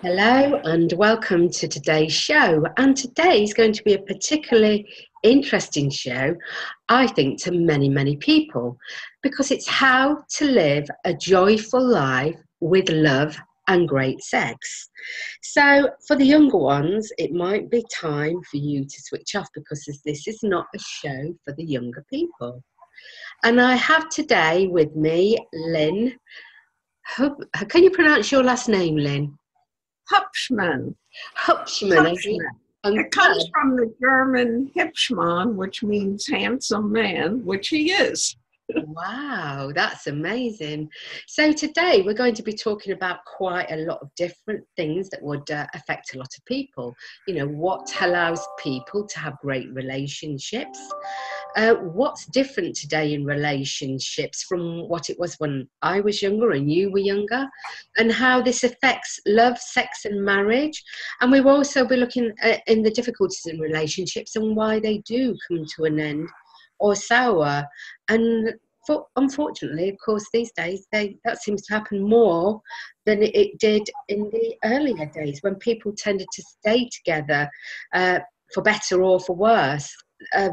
Hello and welcome to today's show. And today is going to be a particularly interesting show, I think, to many, many people, because it's how to live a joyful life with love and great sex. So, for the younger ones, it might be time for you to switch off because this is not a show for the younger people. And I have today with me Lynn. Can you pronounce your last name, Lynn? Hupschman. Hupschman. It comes from the German Hübschmann, which means handsome man, which he is. Wow, that's amazing. So today we're going to be talking about quite a lot of different things that would affect a lot of people. You know, what allows people to have great relationships? What's different today in relationships from what it was when I was younger and you were younger, and how this affects love, sex and marriage. And we will also be looking at in the difficulties in relationships and why they do come to an end or sour. And unfortunately, of course, these days that seems to happen more than it did in the earlier days when people tended to stay together for better or for worse.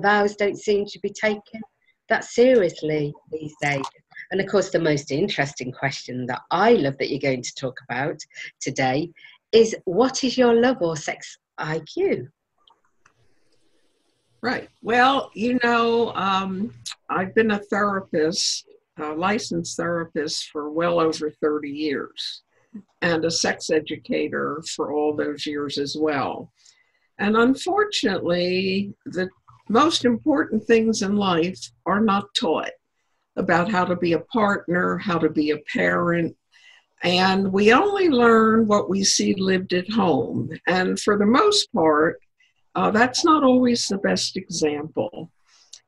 Vows don't seem to be taken that seriously these days. And of course, the most interesting question that I love that you're going to talk about today is, what is your love or sex IQ? Right. Well, I've been a therapist, a licensed therapist for well over 30 years, and a sex educator for all those years as well. And unfortunately, the most important things in life are not taught about how to be a partner, how to be a parent. And we only learn what we see lived at home. And for the most part, that's not always the best example.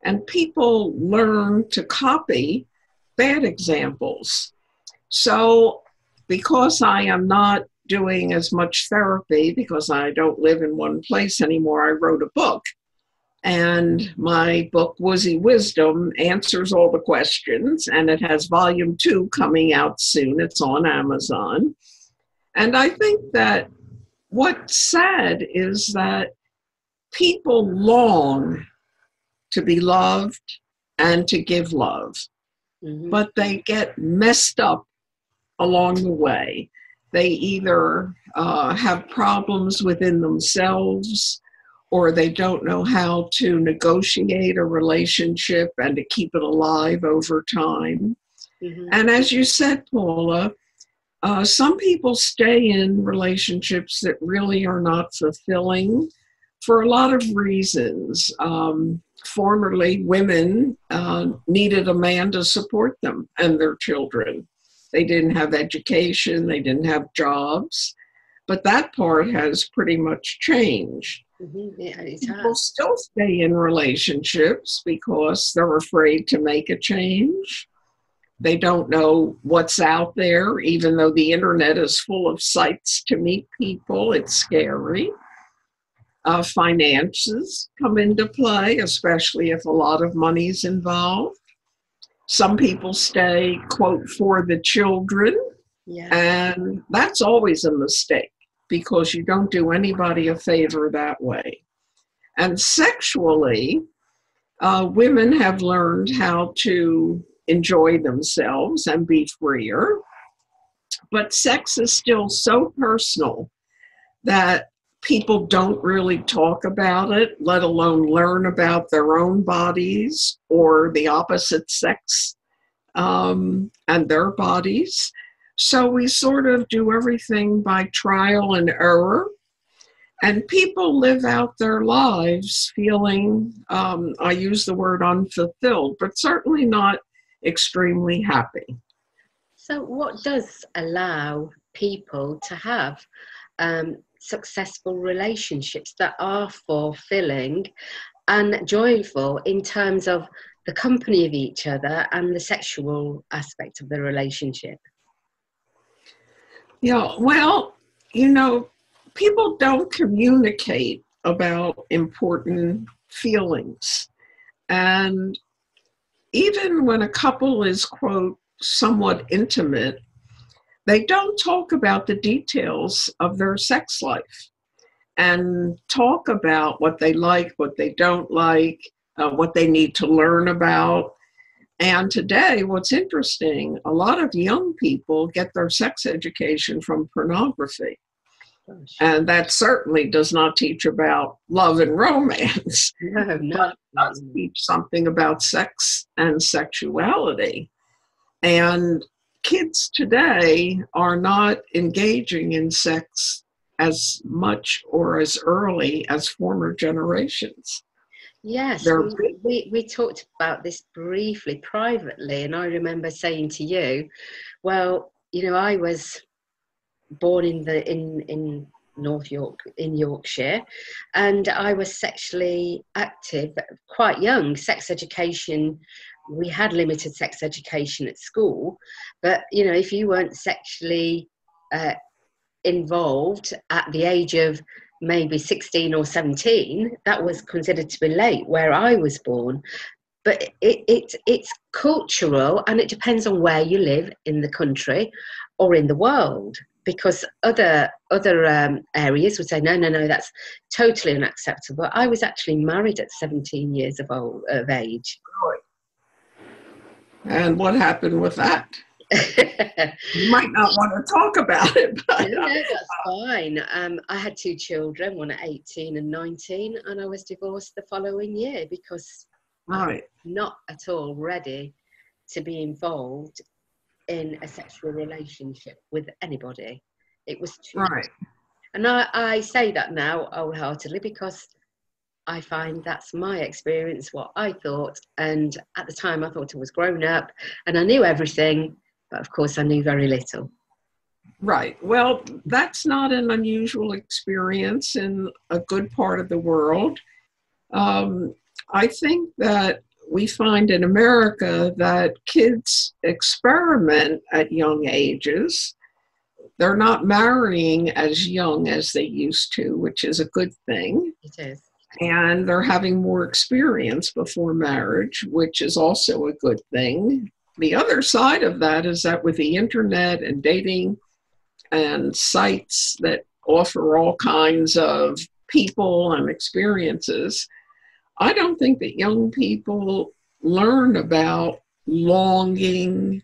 And people learn to copy bad examples. So because I am not doing as much therapy, because I don't live in one place anymore, I wrote a book. And my book, Woozy Wisdom, answers all the questions. And it has volume 2 coming out soon. It's on Amazon. And I think that what's sad is that people long to be loved and to give love, but they get messed up along the way. They either have problems within themselves, or they don't know how to negotiate a relationship and to keep it alive over time. And as you said, Paula, some people stay in relationships that really are not fulfilling for a lot of reasons. Formerly, women needed a man to support them and their children. They didn't have education, they didn't have jobs, but that part has pretty much changed. Yeah, people still stay in relationships because they're afraid to make a change. They don't know what's out there, even though the internet is full of sites to meet people. It's scary. Finances come into play, especially if a lot of money's involved. Some people stay, quote, for the children, and that's always a mistake because you don't do anybody a favor that way. And sexually, women have learned how to enjoy themselves and be freer, but sex is still so personal that people don't really talk about it, let alone learn about their own bodies or the opposite sex and their bodies. So we sort of do everything by trial and error. And people live out their lives feeling, I use the word unfulfilled, but certainly not extremely happy. So what does allow people to have successful relationships that are fulfilling and joyful in terms of the company of each other and the sexual aspect of the relationship? Yeah, well, people don't communicate about important feelings. And even when a couple is, quote, somewhat intimate, they don't talk about the details of their sex life and talk about what they like, what they don't like, what they need to learn about. And today, what's interesting, a lot of young people get their sex education from pornography. Gosh. And that certainly does not teach about love and romance, No, no. but it does teach something about sex and sexuality. And kids today are not engaging in sex as much or as early as former generations. Yes, we talked about this briefly privately, and I remember saying to you, well, you know, I was born in North York, in Yorkshire, and I was sexually active quite young. Sex education, we had limited sex education at school, but you know, if you weren't sexually involved at the age of maybe 16 or 17, that was considered to be late where I was born. But it's cultural, and it depends on where you live in the country or in the world, because other areas would say, no, that's totally unacceptable. I was actually married at 17 years of age. And what happened with that? You might not want to talk about it, but no, that's fine. I had 2 children, one at 18 and 19, and I was divorced the following year because right. I'm not at all ready to be involved in a sexual relationship with anybody. It was too right. And I say that now wholeheartedly because I find that's my experience, what I thought. And at the time, I thought I was grown up and I knew everything. But of course, I knew very little. Right. Well, that's not an unusual experience in a good part of the world. I think that we find in America that kids experiment at young ages. They're not marrying as young as they used to, which is a good thing. It is. And they're having more experience before marriage, which is also a good thing. The other side of that is that with the internet and dating and sites that offer all kinds of people and experiences, I don't think that young people learn about longing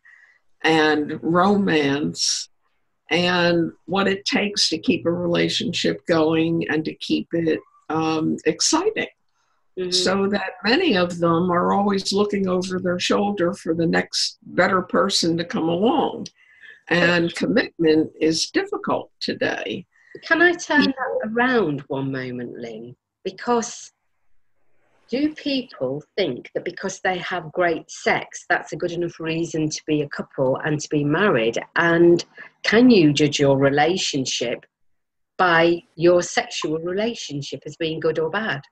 and romance and what it takes to keep a relationship going and to keep it exciting. Mm-hmm. So that many of them are always looking over their shoulder for the next better person to come along. And commitment is difficult today. Can I turn that around one moment, Lynn? Because do people think that because they have great sex, that's a good enough reason to be a couple and to be married? And can you judge your relationship by your sexual relationship as being good or bad?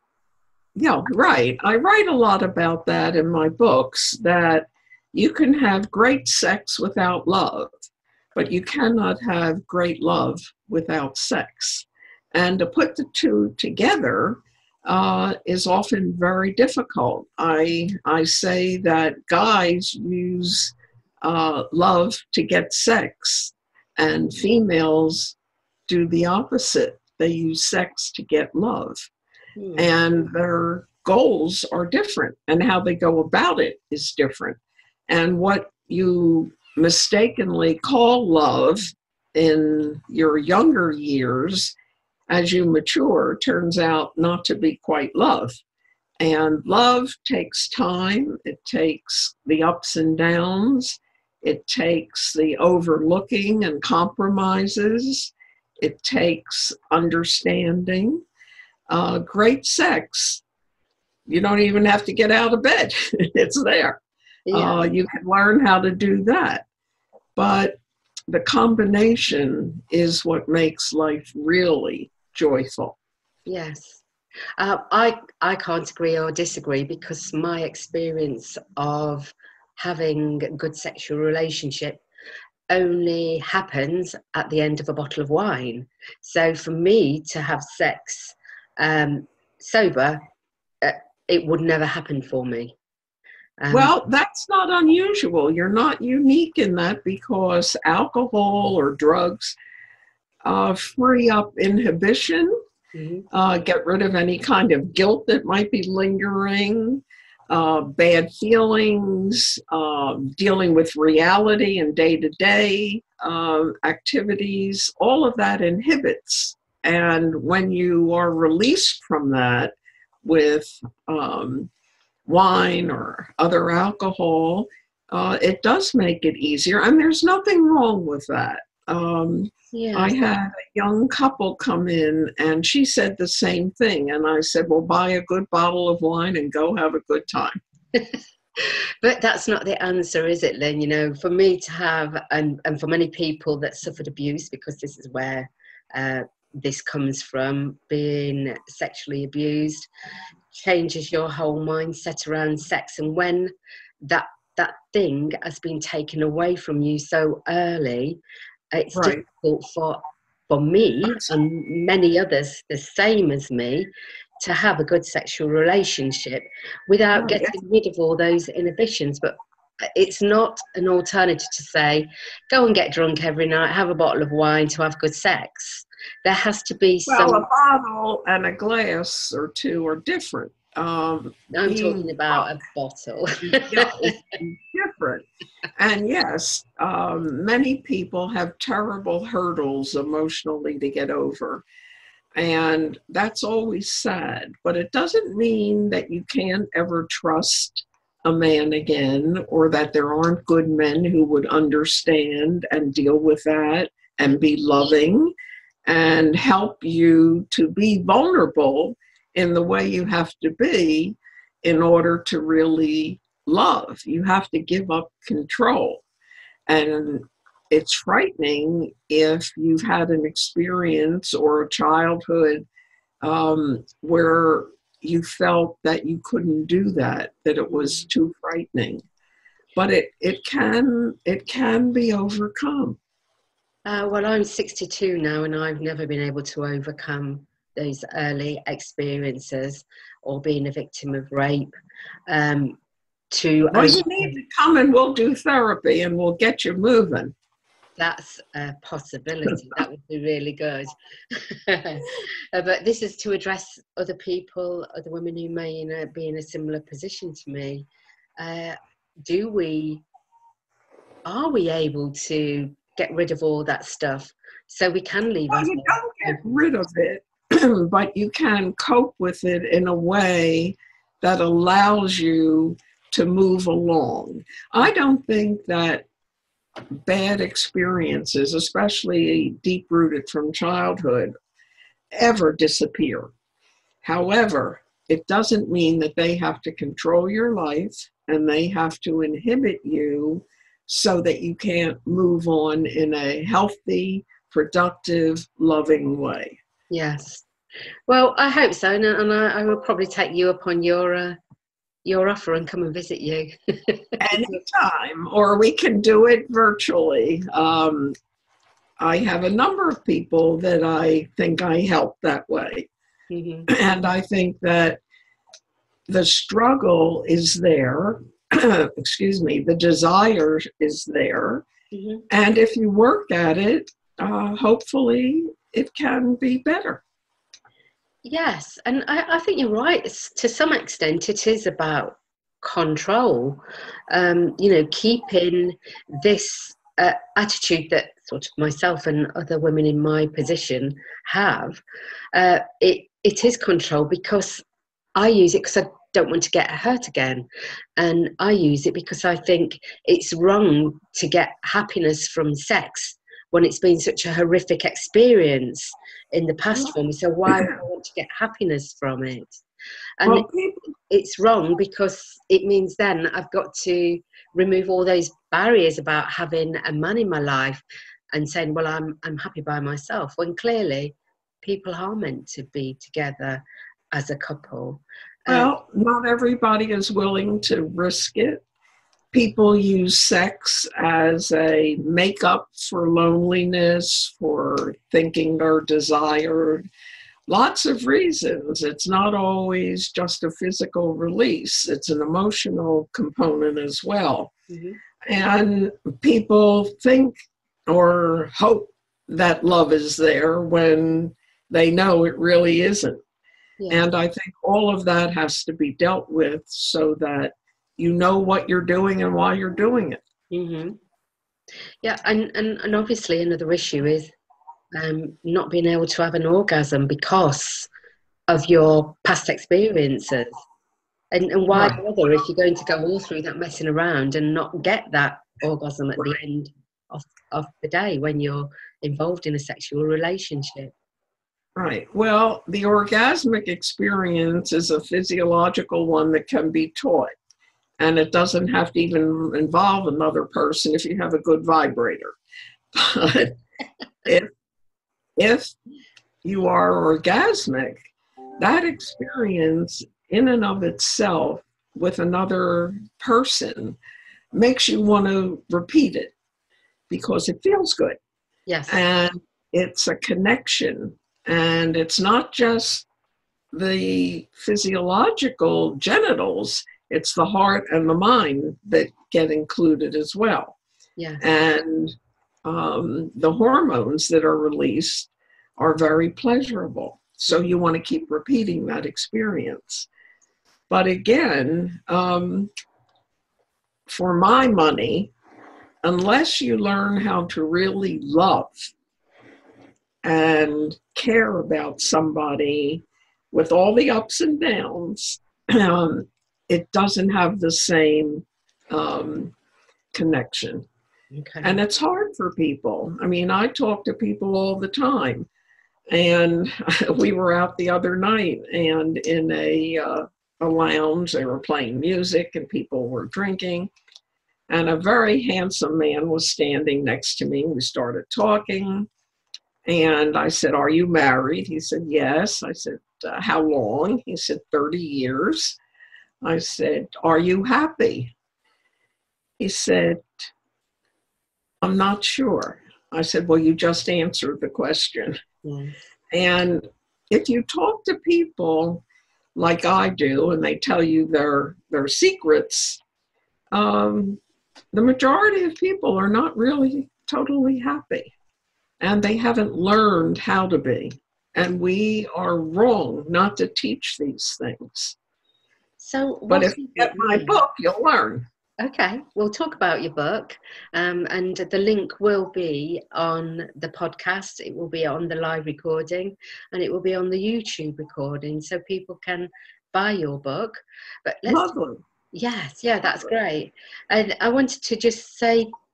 Yeah, right. I write a lot about that in my books, that you can have great sex without love, but you cannot have great love without sex. And to put the two together is often very difficult. I say that guys use love to get sex, and females do the opposite. They use sex to get love. And their goals are different, and how they go about it is different. And what you mistakenly call love in your younger years, as you mature, turns out not to be quite love. And love takes time. It takes the ups and downs. It takes the overlooking and compromises. It takes understanding. Great sex, you don't even have to get out of bed. It's there. Yeah. You can learn how to do that. But the combination is what makes life really joyful. Yes. I can't agree or disagree, because my experience of having a good sexual relationship only happens at the end of a bottle of wine. So for me to have sex sober, it would never happen for me. Well, that's not unusual. You're not unique in that, because alcohol or drugs free up inhibition, get rid of any kind of guilt that might be lingering, bad feelings, dealing with reality and day-to-day activities. All of that inhibits. And when you are released from that with wine or other alcohol, it does make it easier. And there's nothing wrong with that. I had a young couple come in and she said the same thing. And I said, well, buy a good bottle of wine and go have a good time. But that's not the answer, is it, Lynn? You know, for me to have, and for many people that suffered abuse, because this is where this comes from, being sexually abused, changes your whole mindset around sex. And when that thing has been taken away from you so early, it's difficult for me and many others the same as me to have a good sexual relationship without getting rid of all those inhibitions. But it's not an alternative to say, go and get drunk every night, have a bottle of wine to have good sex. There has to be some... Well, a bottle and a glass or two are different. I'm talking about a bottle. Yeah, it's different. And yes, many people have terrible hurdles emotionally to get over. And that's always sad. But it doesn't mean that you can't ever trust a man again, or that there aren't good men who would understand and deal with that and be loving and help you to be vulnerable in the way you have to be in order to really love. You have to give up control. And it's frightening if you've had an experience or a childhood where you felt that you couldn't do that it was too frightening. But it can be overcome. Well, I'm 62 now, and I've never been able to overcome those early experiences or being a victim of rape. Well, you need to come and we'll do therapy and we'll get you moving. That's a possibility. That would be really good. But this is to address other people, other women who may be in a similar position to me. Are we able to get rid of all that stuff so we can leave? Well, you don't get rid of it, but you can cope with it in a way that allows you to move along. I don't think that bad experiences, especially deep-rooted from childhood, ever disappear. However, it doesn't mean that they have to control your life and they have to inhibit you so that you can't move on in a healthy, productive, loving way. Yes. Well, I hope so, and I will probably take you up on your offer and come and visit you. Anytime, or we can do it virtually. I have a number of people that I think I help that way. And I think that the struggle is there. Excuse me, the desire is there. And if you work at it, hopefully it can be better. Yes, and I think you're right. To some extent, it is about control. Keeping this attitude that sort of myself and other women in my position have. It is control, because I use it because I don't want to get hurt again, and I use it because I think it's wrong to get happiness from sex when it's been such a horrific experience in the past for me. So why would I want to get happiness from it? And it's wrong because it means then I've got to remove all those barriers about having a man in my life and saying, well, I'm happy by myself, when clearly people are meant to be together as a couple. Well, not everybody is willing to risk it. People use sex as a makeup for loneliness, for thinking they're desired, lots of reasons. It's not always just a physical release. It's an emotional component as well. Mm-hmm. And people think or hope that love is there when they know it really isn't. Yeah. And I think all of that has to be dealt with so that you know what you're doing and why you're doing it. Mm-hmm. Yeah, and obviously another issue is not being able to have an orgasm because of your past experiences. And why Right. bother if you're going to go all through that messing around and not get that orgasm at the Right. end of the day when you're involved in a sexual relationship? Right. Well, the orgasmic experience is a physiological one that can be taught. And it doesn't have to even involve another person if you have a good vibrator. But if you are orgasmic, that experience in and of itself with another person makes you want to repeat it because it feels good. Yes. And it's a connection. And it's not just the physiological genitals, it's the heart and the mind that get included as well. Yeah. And the hormones that are released are very pleasurable. So you want to keep repeating that experience. But again, for my money, unless you learn how to really love and care about somebody with all the ups and downs, it doesn't have the same connection. Okay. And it's hard for people. I mean, I talk to people all the time. And we were out the other night and in a lounge, they were playing music and people were drinking. And a very handsome man was standing next to me. We started talking. And I said, "Are you married?" He said, "Yes." I said, "How long?" He said, 30 years. I said, "Are you happy?" He said, "I'm not sure." I said, "Well, you just answered the question." Yeah. And if you talk to people like I do, and they tell you their secrets, the majority of people are not really totally happy. And they haven't learned how to be. And we are wrong not to teach these things. So But what if you get my book, you'll learn. Okay, we'll talk about your book, and the link will be on the podcast, it will be on the live recording, and it will be on the YouTube recording, so people can buy your book. But Lovely. yes, yeah, that's great. And I wanted to just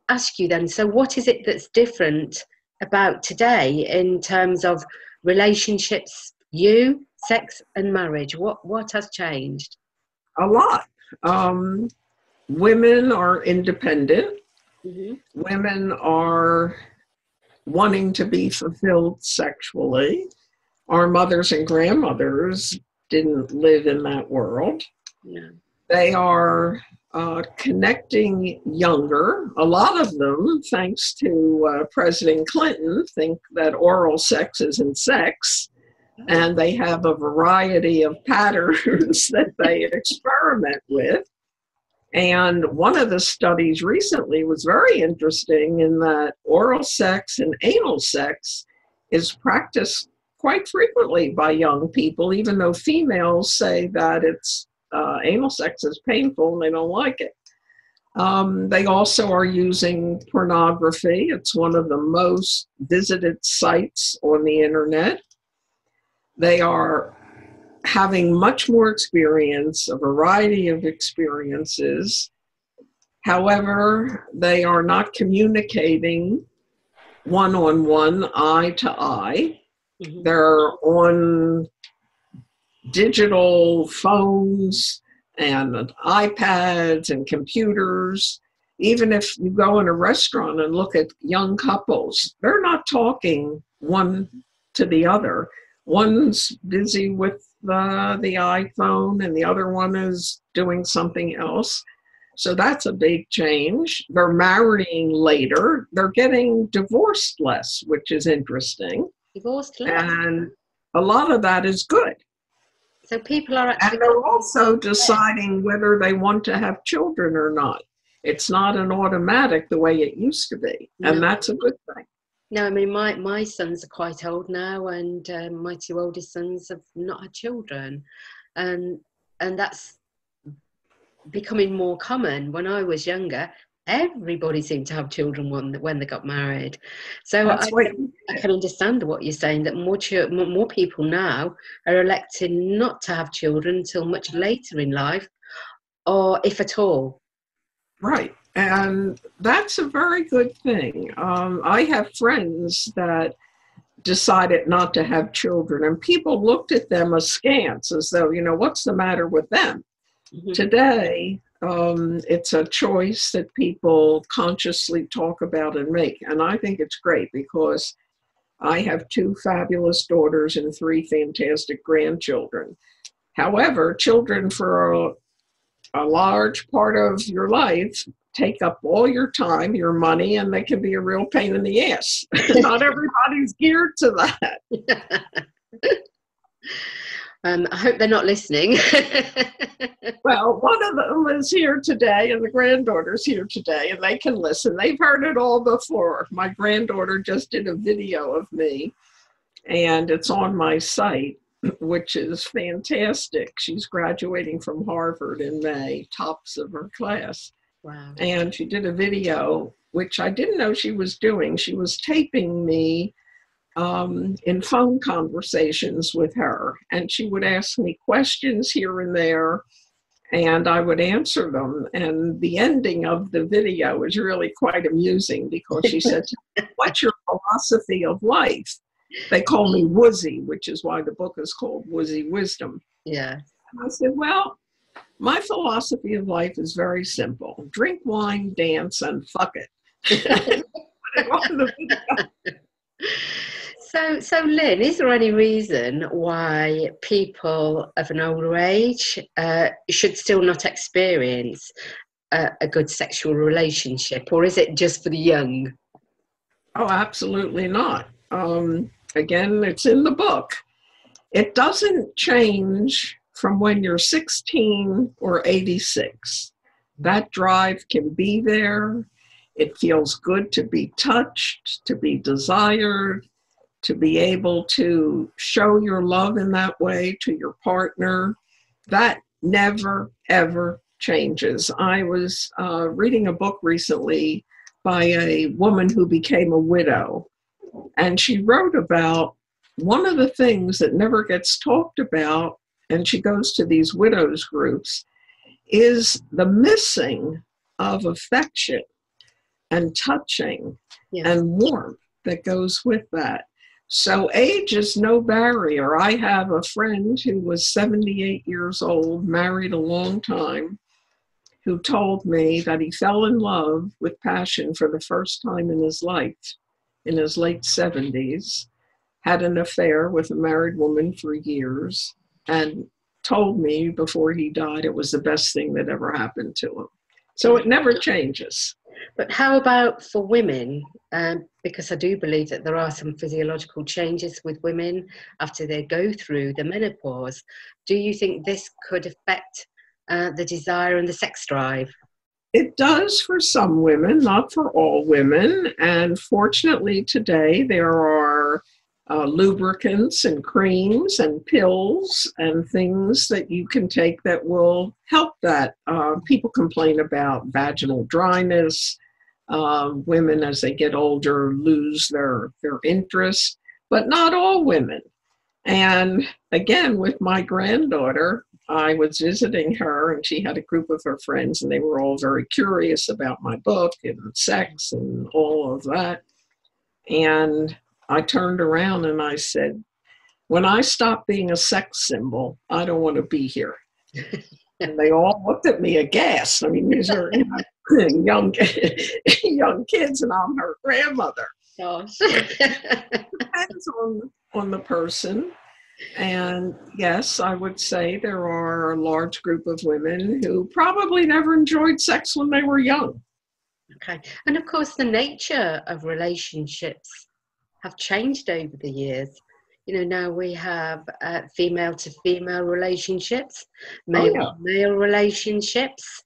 ask you then, so what is it that's different about today in terms of relationships, sex and marriage? What has changed? A lot. Women are independent. Mm-hmm. Women are wanting to be fulfilled sexually. Our mothers and grandmothers didn't live in that world. No. They are connecting younger. A lot of them, thanks to President Clinton, think that oral sex isn't sex. And they have a variety of patterns that they experiment with. And one of the studies recently was very interesting in that oral sex and anal sex is practiced quite frequently by young people, even though females say that it's anal sex is painful and they don't like it. They also are using pornography. It's one of the most visited sites on the internet. They are having much more experience, a variety of experiences. However, they are not communicating one-on-one, eye to eye. Mm-hmm. They're on digital phones and iPads and computers. Even if you go in a restaurant and look at young couples, they're not talking one to the other. One's busy with the iPhone and the other one is doing something else. So that's a big change. They're marrying later. They're getting divorced less, which is interesting. Divorced less? And a lot of that is good. So people are actually... And they're also deciding whether they want to have children or not. It's not an automatic the way it used to be. And No. that's a good thing. No, I mean, my sons are quite old now, and my two oldest sons have not had children. And that's becoming more common. When I was younger, everybody seemed to have children when they got married. So I can understand what you're saying, that more people now are electing not to have children until much later in life, or if at all. Right. And that's a very good thing. I have friends that decided not to have children, and people looked at them askance, as though, what's the matter with them? Mm-hmm. Today, it's a choice that people consciously talk about and make. And I think it's great, because I have 2 fabulous daughters and 3 fantastic grandchildren. However, children for a large part of your life take up all your time, your money, and they can be a real pain in the ass. Not everybody's geared to that. I hope they're not listening. Well, one of them is here today, and the granddaughter's here today, and they can listen. They've heard it all before. My granddaughter just did a video of me, and it's on my site, which is fantastic. She's graduating from Harvard in May, tops of her class. Wow. And she did a video, which I didn't know she was doing. She was taping me in phone conversations with her, and she would ask me questions here and there, and I would answer them. And the ending of the video is really quite amusing, because she said, "What's your philosophy of life?" They call me Woozy, which is why the book is called Woozy Wisdom. Yeah. And I said, well, my philosophy of life is very simple. Drink wine, dance, and fuck it. So Lynn, is there any reason why people of an older age should still not experience a good sexual relationship, or is it just for the young? Oh, absolutely not. Again, it's in the book. It doesn't change from when you're 16 or 86. That drive can be there. It feels good to be touched, to be desired, to be able to show your love in that way to your partner. That never, ever changes. I was reading a book recently by a woman who became a widow, and she wrote about one of the things that never gets talked about, and she goes to these widows groups, is the missing of affection and touching and warmth that goes with that. So age is no barrier. I have a friend who was 78 years old, married a long time, who told me that he fell in love with passion for the first time in his life, in his late 70s, had an affair with a married woman for years, and told me before he died it was the best thing that ever happened to him. So it never changes. But how about for women? Because I do believe that there are some physiological changes with women after they go through the menopause. Do you think this could affect the desire and the sex drive? It does for some women, not for all women. And fortunately today there are lubricants and creams and pills and things that you can take that will help that. People complain about vaginal dryness. Women, as they get older, lose their interest, but not all women. And again, with my granddaughter, I was visiting her, and she had a group of her friends, and they were all very curious about my book and sex and all of that. And I turned around and I said, when I stop being a sex symbol, I don't want to be here. And they all looked at me aghast. I mean, these are young kids, and I'm her grandmother. Gosh. Depends on the person. And yes, I would say there are a large group of women who probably never enjoyed sex when they were young. Okay. And of course, the nature of relationships have changed over the years. now we have female to female relationships, Oh male yeah. to male relationships,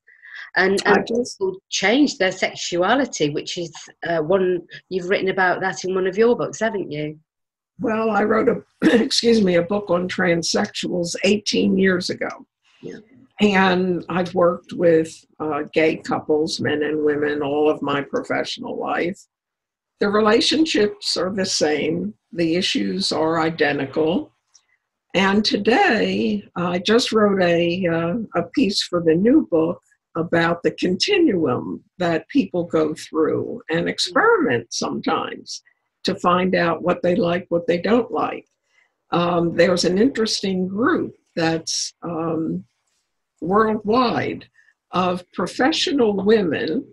and I just people change their sexuality, which is one you've written about that in one of your books, haven't you? Well, I wrote a excuse me, a book on transsexuals 18 years ago. Yeah. And I've worked with gay couples, men and women, all of my professional life. The relationships are the same. The issues are identical. And today, I just wrote a piece for the new book about the continuum that people go through and experiment sometimes to find out what they like, what they don't like. There's an interesting group that's worldwide of professional women,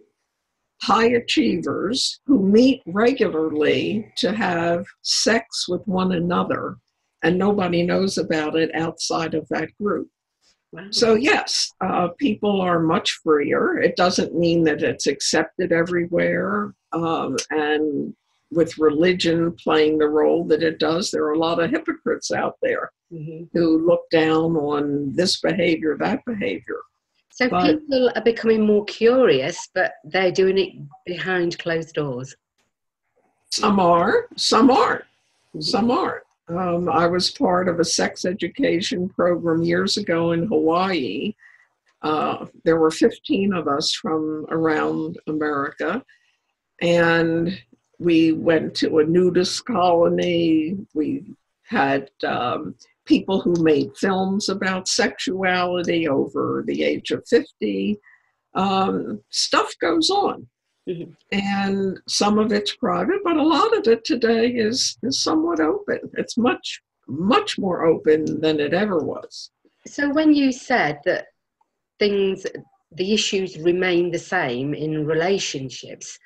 high achievers, who meet regularly to have sex with one another, and nobody knows about it outside of that group. Wow. So yes, people are much freer. It doesn't mean that it's accepted everywhere, and with religion playing the role that it does, there are a lot of hypocrites out there who look down on this behavior, that behavior. So people are becoming more curious, but they're doing it behind closed doors. Some are, some aren't. Some aren't. I was part of a sex education program years ago in Hawaii. There were 15 of us from around America, and we went to a nudist colony. We had people who made films about sexuality over the age of 50. Stuff goes on. And some of it's private, but a lot of it today is somewhat open. It's much, much more open than it ever was. So when you said that the issues remain the same in relationships,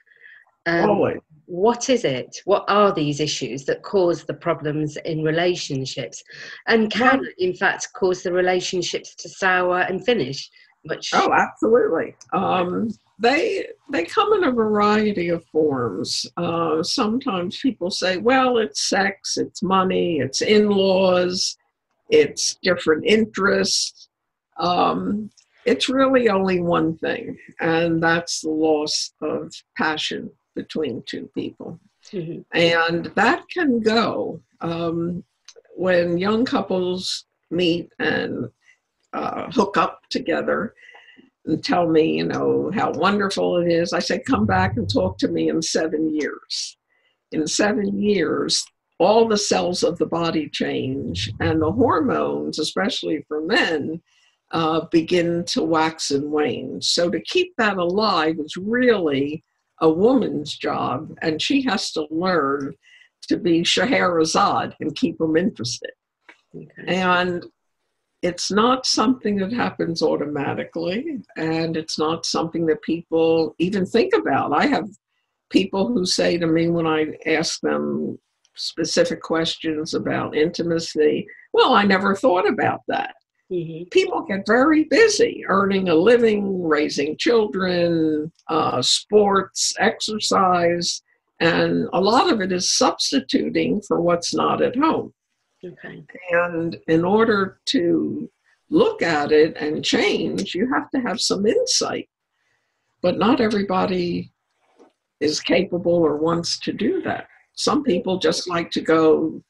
Always. what is it? What are these issues that cause the problems in relationships, and can, in fact, cause the relationships to sour and finish? Oh, absolutely. They come in a variety of forms. Sometimes people say, well, it's sex, it's money, it's in-laws, it's different interests. It's really only one thing, and that's the loss of passion between two people. And that can go when young couples meet and hook up together and tell me, how wonderful it is. I say, come back and talk to me in 7 years. In 7 years, all the cells of the body change, and the hormones, especially for men, begin to wax and wane. So to keep that alive is really a woman's job, and she has to learn to be Scheherazade and keep them interested. And it's not something that happens automatically, and it's not something that people even think about. I have people who say to me when I ask them specific questions about intimacy, well, I never thought about that. People get very busy earning a living, raising children, sports, exercise, and a lot of it is substituting for what's not at home. And in order to look at it and change, you have to have some insight. But not everybody is capable or wants to do that. Some people just like to go,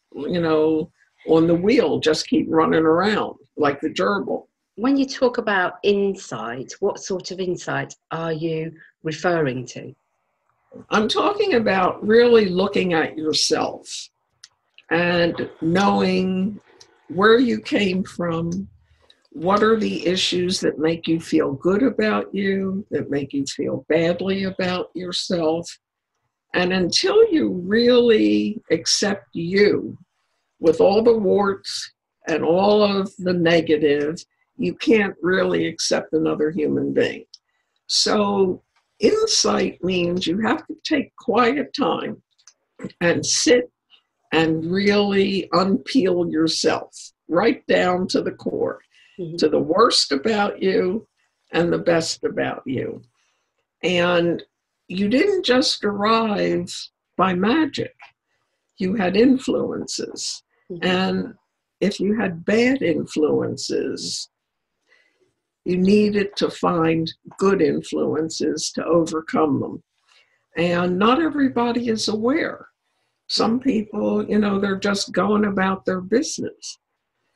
on the wheel, just keep running around like the gerbil. When you talk about insight, what sort of insight are you referring to? I'm talking about really looking at yourself and knowing where you came from, what are the issues that make you feel good about you, that make you feel badly about yourself. And until you really accept you with all the warts and all of the negative, you can't really accept another human being. So insight means you have to take quiet time and sit and really unpeel yourself right down to the core, to the worst about you and the best about you. And you didn't just arrive by magic. You had influences. And if you had bad influences, you needed to find good influences to overcome them. And not everybody is aware. Some people, they're just going about their business.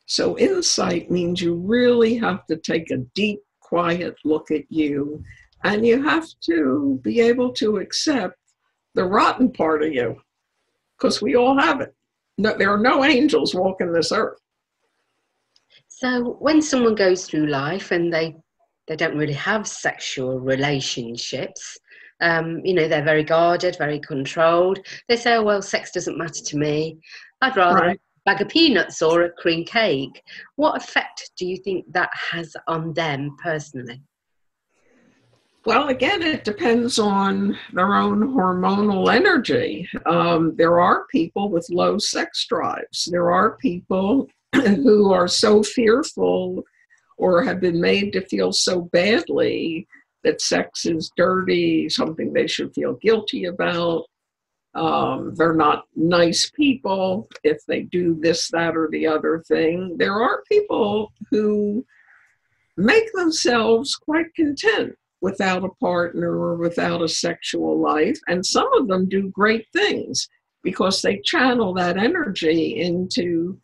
So insight means you really have to take a deep, quiet look at you, and you have to be able to accept the rotten part of you, because we all have it. No, there are no angels walking this earth. So when someone goes through life and they don't really have sexual relationships, they're very guarded, very controlled. They say, oh, well, sex doesn't matter to me. I'd rather have a bag of peanuts or a cream cake. What effect do you think that has on them personally? Well, again, it depends on their own hormonal energy. There are people with low sex drives. There are people who are so fearful or have been made to feel so badly that sex is dirty, something they should feel guilty about. They're not nice people if they do this, that, or the other thing. There are people who make themselves quite content without a partner or without a sexual life. And some of them do great things because they channel that energy into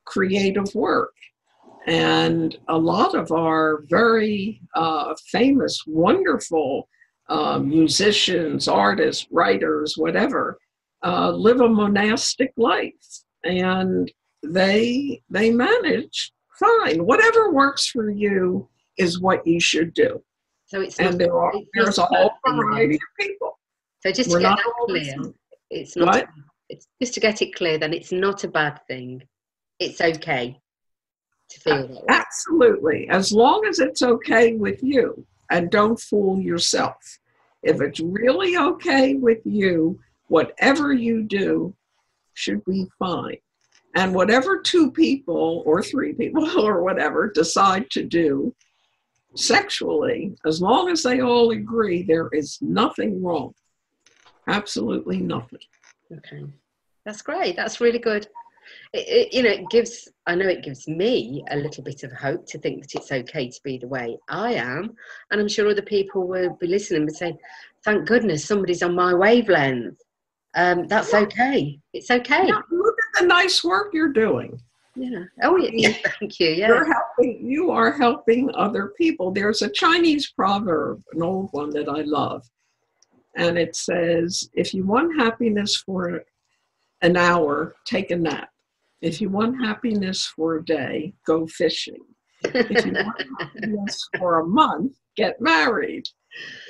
creative work. And a lot of our very famous, wonderful musicians, artists, writers, whatever, live a monastic life. And they manage fine. Whatever works for you is what you should do. So it's and there's a whole variety of people. So just to get that clear, it's not. It's just to get it clear. Then it's not a bad thing. It's okay to feel that way. Absolutely, as long as it's okay with you, and don't fool yourself. If it's really okay with you, whatever you do should be fine. And whatever two people or three people or whatever decide to do sexually, as long as they all agree, there is nothing wrong. Absolutely nothing. Okay, that's great. That's really good. It gives, I know it gives me a little bit of hope to think that it's okay to be the way I am. And I'm sure other people will be listening and saying, thank goodness somebody's on my wavelength. That's okay. It's okay. Yeah, look at the nice work you're doing. Yeah. Oh, yeah. Thank you. Yeah. You are helping other people. There's a Chinese proverb, an old one that I love. And it says, if you want happiness for an hour, take a nap. If you want happiness for a day, go fishing. If you want happiness for a month, get married.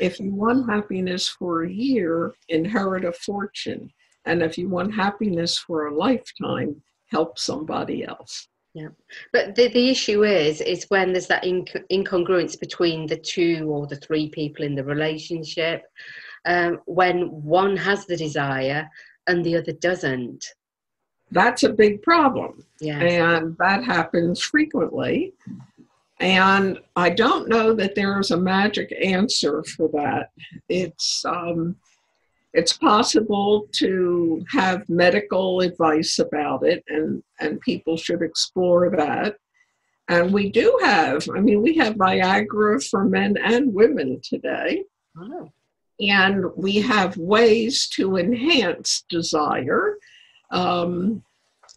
If you want happiness for a year, inherit a fortune. And if you want happiness for a lifetime, help somebody else. Yeah, but the issue is when there's that incongruence between the two or the three people in the relationship, when one has the desire and the other doesn't. That's a big problem. Yeah. And that happens frequently. And I don't know that there's a magic answer for that. It's possible to have medical advice about it, and people should explore that. And we do have, we have Viagra for men and women today. Oh. And we have ways to enhance desire.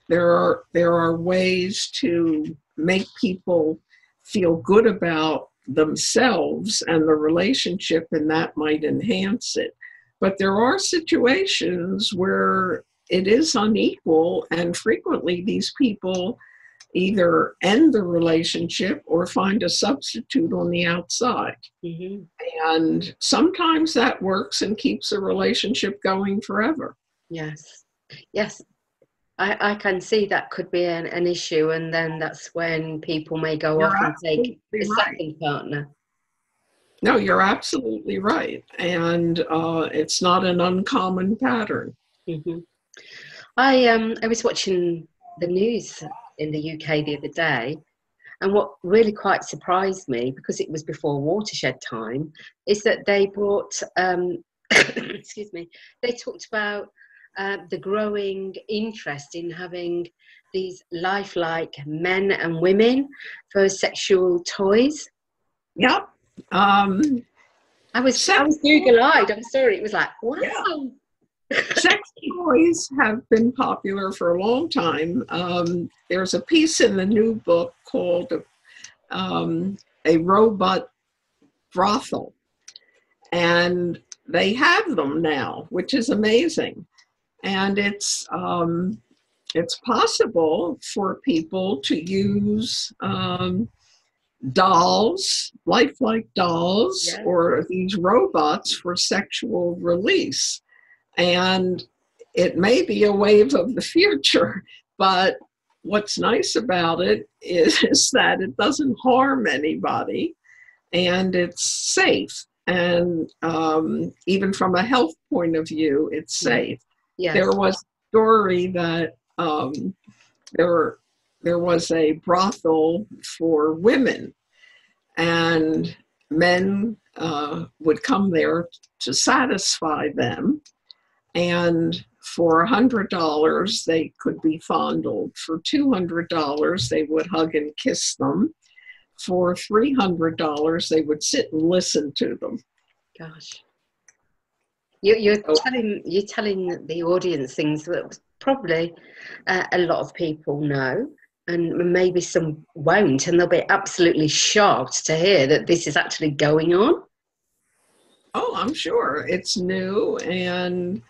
There are ways to make people feel good about themselves and the relationship, and that might enhance it. But there are situations where it is unequal, and frequently these people either end the relationship or find a substitute on the outside. Mm-hmm. And sometimes that works and keeps a relationship going forever. Yes. Yes. I can see that could be an issue, and then that's when people may go off and take a second partner. No, you're absolutely right. And it's not an uncommon pattern. Mm-hmm. I was watching the news in the UK the other day, and what really quite surprised me, because it was before watershed time, is that they brought excuse me, they talked about the growing interest in having these lifelike men and women for sexual toys. Yep. I was Google-eyed. I'm sorry. It was like, wow. Yeah. Sex toys have been popular for a long time. There's a piece in the new book called A Robot Brothel. And they have them now, which is amazing. And it's possible for people to use dolls, lifelike dolls, Yeah. or these robots for sexual release. And it may be a wave of the future, but what's nice about it is that it doesn't harm anybody and it's safe. And even from a health point of view, it's safe. Yes. There was a story that there was a brothel for women, and men would come there to satisfy them. And for $100, they could be fondled. For $200, they would hug and kiss them. For $300, they would sit and listen to them. Gosh, you're telling the audience things that probably a lot of people know, and maybe some won't, and they'll be absolutely shocked to hear that this is actually going on. Oh, I'm sure it's new, and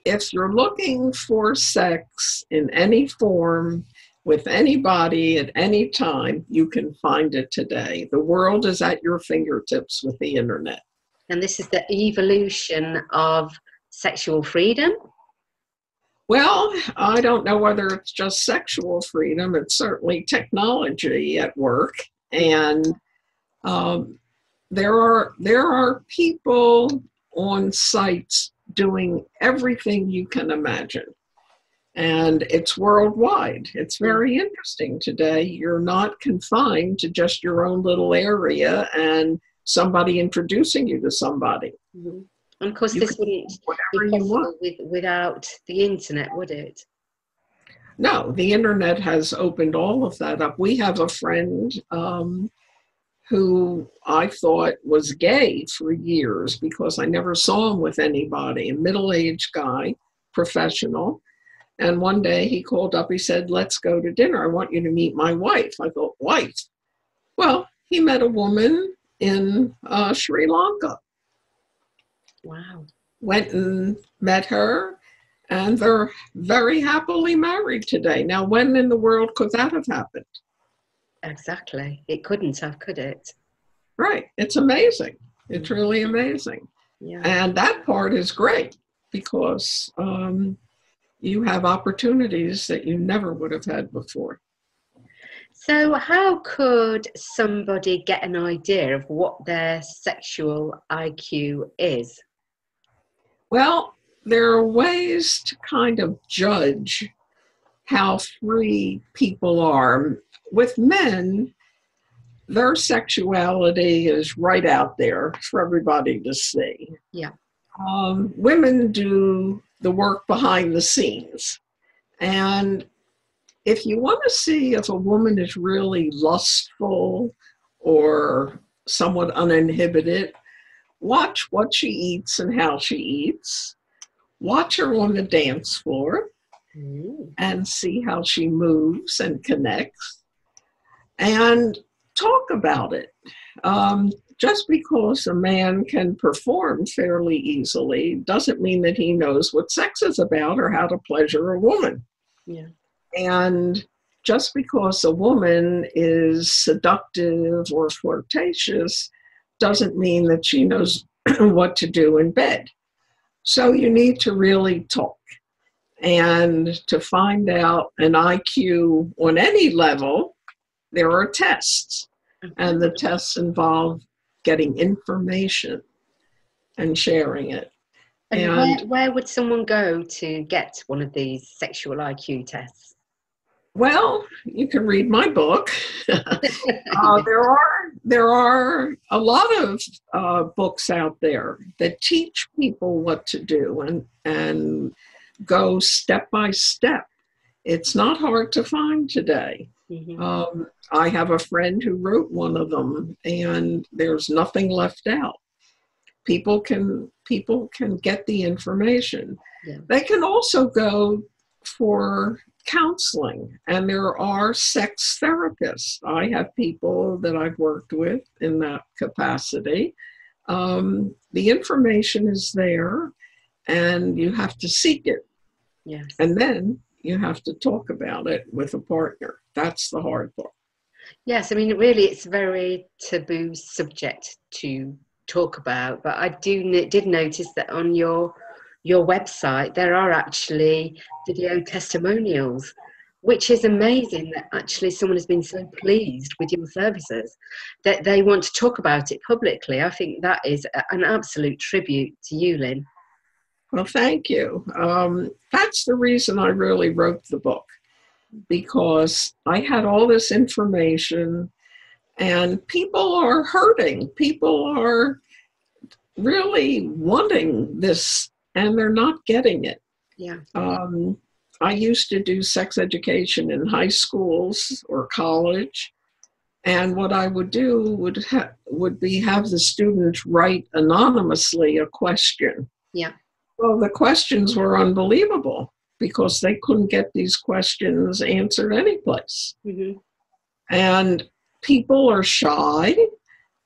if you're looking for sex in any form, with anybody at any time, you can find it today. The world is at your fingertips with the internet. And this is the evolution of sexual freedom? Well, I don't know whether it's just sexual freedom. It's certainly technology at work. And there are people on sites doing everything you can imagine. And it's worldwide. It's very interesting today. You're not confined to just your own little area and somebody introducing you to somebody. Mm-hmm. And of course, this wouldn't be possible without the internet, would it? No, the internet has opened all of that up. We have a friend who I thought was gay for years because I never saw him with anybody, a middle-aged guy, professional. And one day he called up, he said, let's go to dinner. I want you to meet my wife. I thought, wife? Well, he met a woman in Sri Lanka. Wow. Went and met her, and they're very happily married today. Now, when in the world could that have happened? Exactly. It couldn't have, could it? Right. It's amazing. It's really amazing. Yeah. And that part is great because you have opportunities that you never would have had before. So how could somebody get an idea of what their sexual IQ is? Well, there are ways to kind of judge how free people are. With men, their sexuality is right out there for everybody to see. Yeah. Women do the work behind the scenes. And if you want to see if a woman is really lustful or somewhat uninhibited, watch what she eats and how she eats. Watch her on the dance floor and see how she moves and connects. And talk about it. Just because a man can perform fairly easily doesn't mean that he knows what sex is about or how to pleasure a woman. Yeah. And just because a woman is seductive or flirtatious doesn't mean that she knows what to do in bed. So you need to really talk. And to find out an IQ on any level, there are tests. And the tests involve getting information and sharing it. And where would someone go to get one of these sexual IQ tests? Well, you can read my book. There are there are a lot of books out there that teach people what to do and go step by step. It's not hard to find today. Mm-hmm. I have a friend who wrote one of them, and there's nothing left out. People can get the information. Yeah. They can also go for counseling, and there are sex therapists. I have people that I've worked with in that capacity. The information is there, and you have to seek it. Yes. And then you have to talk about it with a partner. That's the hard part. Yes, I mean, really, it's a very taboo subject to talk about. But I did notice that on your website there are actually video testimonials, which is amazing. That actually someone has been so pleased with your services that they want to talk about it publicly. I think that is an absolute tribute to you, Lynn. Well, thank you. That's the reason I really wrote the book, because I had all this information and people are hurting. People are really wanting this and they're not getting it. Yeah. I used to do sex education in high schools or college. And what I would do would be have the students write anonymously a question. Yeah. Well, the questions were unbelievable because they couldn't get these questions answered anyplace. Mm-hmm. And people are shy,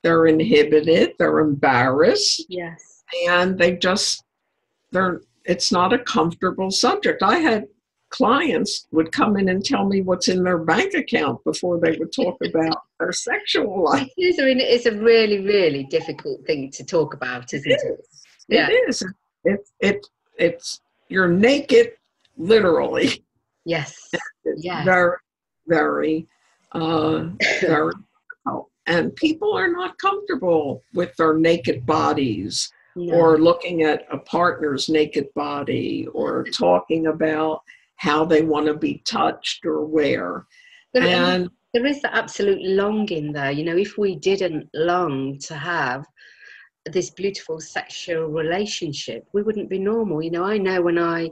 they're inhibited, they're embarrassed. Yes. And it's not a comfortable subject. I had clients would come in and tell me what's in their bank account before they would talk about their sexual life. It is. I mean, it's a really, really difficult thing to talk about, isn't it? Yeah. It is. It's you're naked, literally. Yes. It's yes. very, very, very difficult. And people are not comfortable with their naked bodies. No. Or looking at a partner's naked body, or talking about how they want to be touched or where. And there is that absolute longing there. You know, if we didn't long to have this beautiful sexual relationship, we wouldn't be normal. You know, I know when I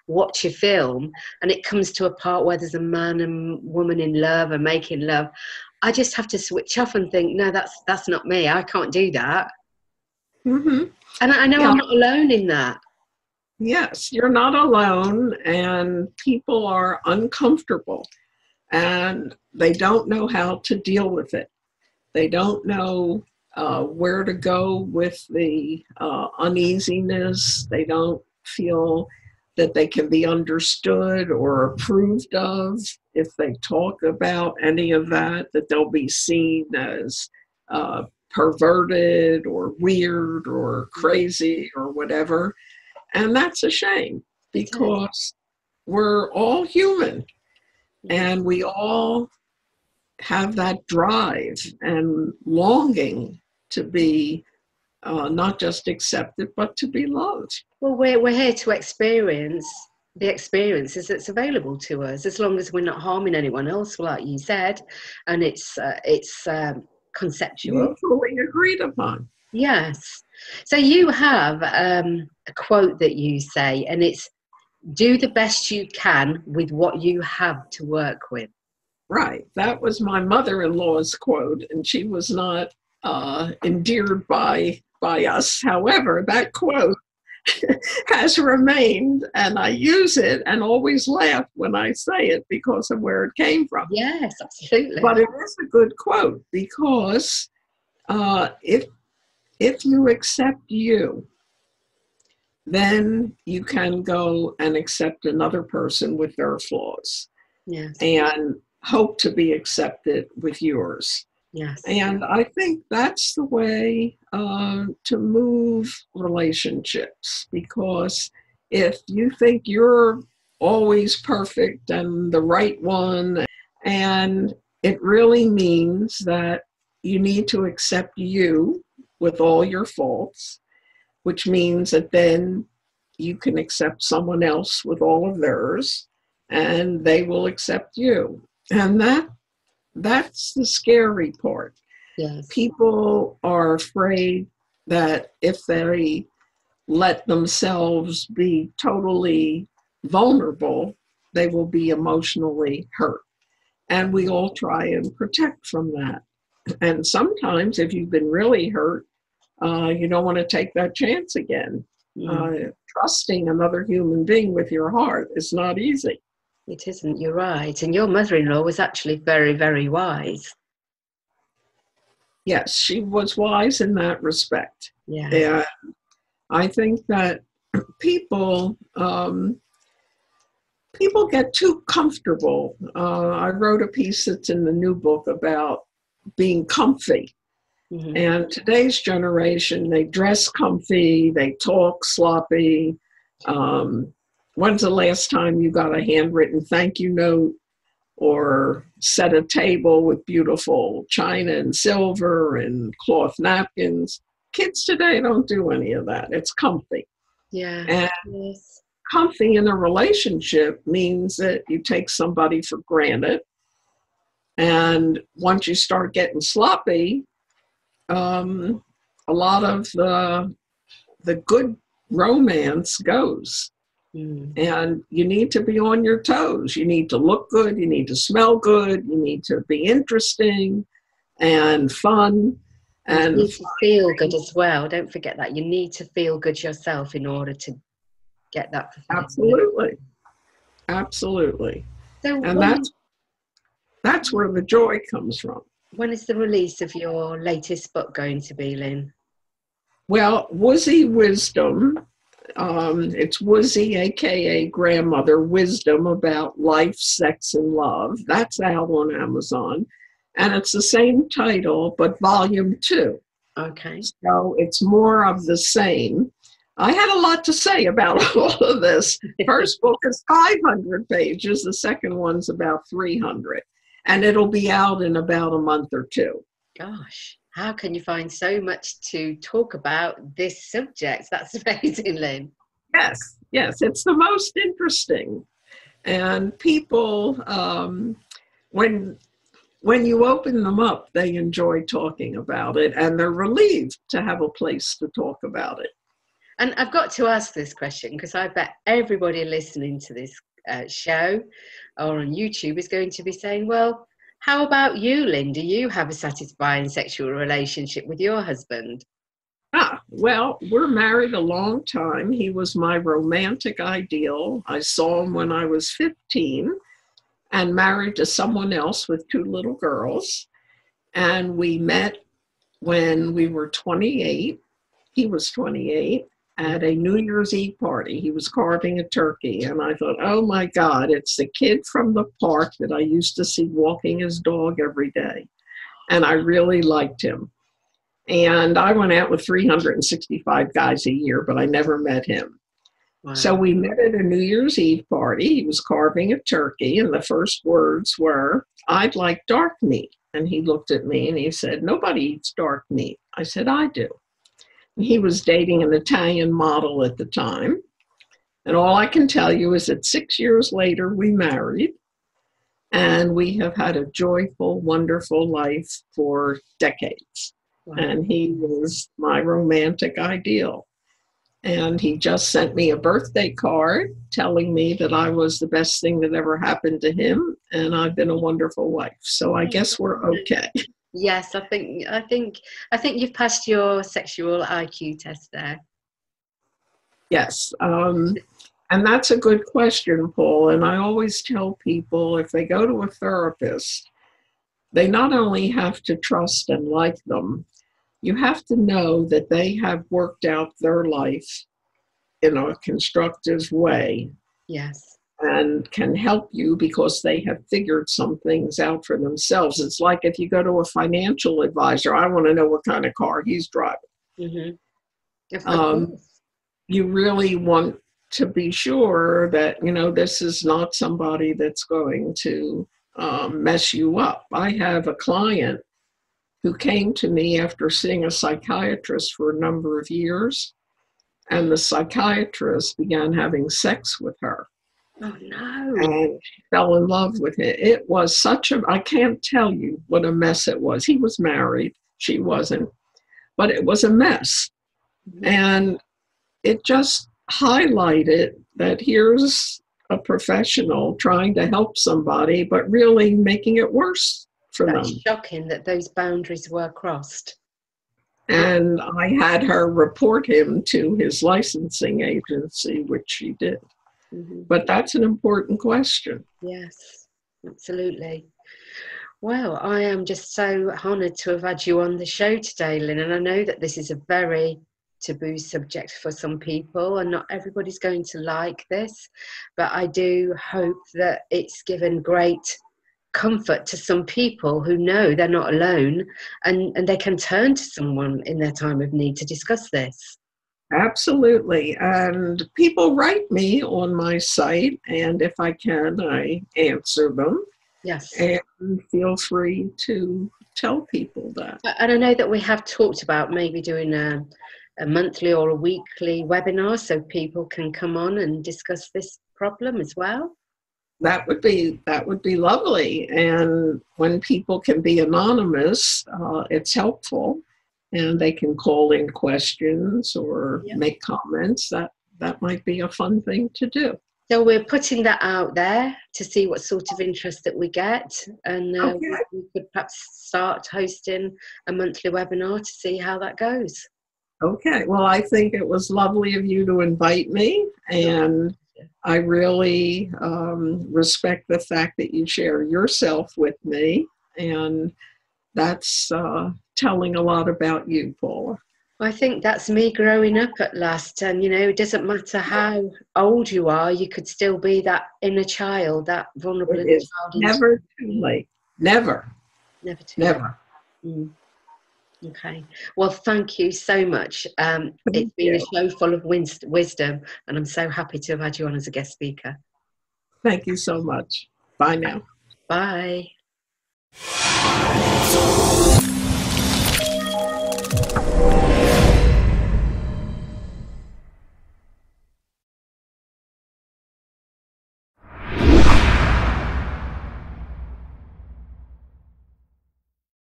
watch a film and it comes to a part where there's a man and woman in love and making love, I just have to switch off and think, no, that's not me. I can't do that. Mm-hmm. And I know I'm not alone in that. Yes, you're not alone, and people are uncomfortable and they don't know how to deal with it. They don't know where to go with the uneasiness. They don't feel that they can be understood or approved of. If they talk about any of that they'll be seen as perverted or weird or crazy or whatever. And that's a shame, because we're all human and we all have that drive and longing to be not just accepted, but to be loved. Well, we're here to experience the experiences that's available to us, as long as we're not harming anyone else, like you said, and it's conceptual. Mutually agreed upon. Yes. So you have a quote that you say, and it's, do the best you can with what you have to work with. Right. That was my mother-in-law's quote, and she was not endeared by us. However, that quote has remained, and I use it and always laugh when I say it because of where it came from. Yes, absolutely. But it is a good quote, because if you accept you, then you can go and accept another person with their flaws. Yes. And hope to be accepted with yours. Yes. And I think that's the way to move relationships, because if you think you're always perfect and the right one, and it really means that you need to accept you with all your faults, which means that then you can accept someone else with all of theirs, and they will accept you. And that's the scary part. Yes. People are afraid that if they let themselves be totally vulnerable, they will be emotionally hurt. And we all try and protect from that. And sometimes if you've been really hurt, you don't want to take that chance again. Trusting another human being with your heart is not easy. It isn't, you're right. And your mother-in-law was actually very, very wise. Yes, she was wise in that respect. Yeah. And I think that people get too comfortable. I wrote a piece that's in the new book about being comfy. Mm-hmm. And today's generation, they dress comfy, they talk sloppy. When's the last time you got a handwritten thank you note or set a table with beautiful china and silver and cloth napkins? Kids today don't do any of that. It's comfy. Yeah. And yes. Comfy in a relationship means that you take somebody for granted. And once you start getting sloppy, a lot of the good romance goes. And you need to be on your toes. You need to look good. You need to smell good. You need to be interesting and fun. And you need to feel good as well. Don't forget that. You need to feel good yourself in order to get that fulfillment. Absolutely. Absolutely. So and that's where the joy comes from. When is the release of your latest book going to be, Lynn? Well, Woozy Wisdom. It's Woozy, aka grandmother wisdom about life, sex, and love. That's out on Amazon. And it's the same title, but volume 2. Okay. So it's more of the same. I had a lot to say about all of this. First book is 500 pages. The second one's about 300. And it'll be out in about a month or 2. Gosh, how can you find so much to talk about this subject? That's amazing, Lynn. Yes, it's the most interesting. And people, when you open them up, they enjoy talking about it, and they're relieved to have a place to talk about it. And I've got to ask this question because I bet everybody listening to this show or on YouTube is going to be saying, well, how about you, Lynn? Do you have a satisfying sexual relationship with your husband? Well, we're married a long time. He was my romantic ideal. I saw him when I was 15 and married to someone else with 2 little girls. And we met when we were 28. He was 28. At a New Year's Eve party. He was carving a turkey, and I thought, oh my God, it's the kid from the park that I used to see walking his dog every day. And I really liked him. And I went out with 365 guys a year, but I never met him. Wow. So we met at a New Year's Eve party. He was carving a turkey, and the first words were, I'd like dark meat. And he looked at me and he said, nobody eats dark meat. I said, I do. He was dating an Italian model at the time. And all I can tell you is that 6 years later, we married. And we have had a joyful, wonderful life for decades. Wow. And he was my romantic ideal. And he just sent me a birthday card telling me that I was the best thing that ever happened to him. And I've been a wonderful wife. So I guess we're okay. Yes, I think you've passed your sexual IQ test there. Yes, and that's a good question, Paul. And I always tell people if they go to a therapist, they not only have to trust and like them, you have to know that they have worked out their life in a constructive way. Yes. And can help you because they have figured some things out for themselves. It's like if you go to a financial advisor, I want to know what kind of car he's driving. Mm-hmm. You really want to be sure that, this is not somebody that's going to mess you up. I have a client who came to me after seeing a psychiatrist for a number of years, and the psychiatrist began having sex with her. Oh, no. And she fell in love with him. It was I can't tell you what a mess it was. He was married. she wasn't, but it was a mess. Mm-hmm. And it just highlighted that here's a professional trying to help somebody, but really making it worse for them. That's shocking that those boundaries were crossed. And I had her report him to his licensing agency, which she did. Mm-hmm. But that's an important question. Yes, absolutely. Well, I am just so honoured to have had you on the show today, Lynn. And I know that this is a very taboo subject for some people, and not everybody's going to like this. But I do hope that it's given great comfort to some people who know they're not alone, and they can turn to someone in their time of need to discuss this. Absolutely. And people write me on my site, and if I can, I answer them. Yes. And feel free to tell people that. And I know that we have talked about maybe doing a monthly or a weekly webinar so people can come on and discuss this problem as well. That would be lovely. And when people can be anonymous, it's helpful. And they can call in questions or make comments. That might be a fun thing to do. So we're putting that out there to see what sort of interest that we get. And we could perhaps start hosting a monthly webinar to see how that goes. Okay. Well, I think it was lovely of you to invite me. And I really respect the fact that you share yourself with me. And that's telling a lot about you, Paula. I think that's me growing up at last. And, it doesn't matter how old you are, you could still be that inner child, that vulnerable inner child. Never too late. Never. Never too late. Okay. Well, thank you so much. It's been a show full of wisdom, and I'm so happy to have had you on as a guest speaker. Thank you so much. Bye now. Bye.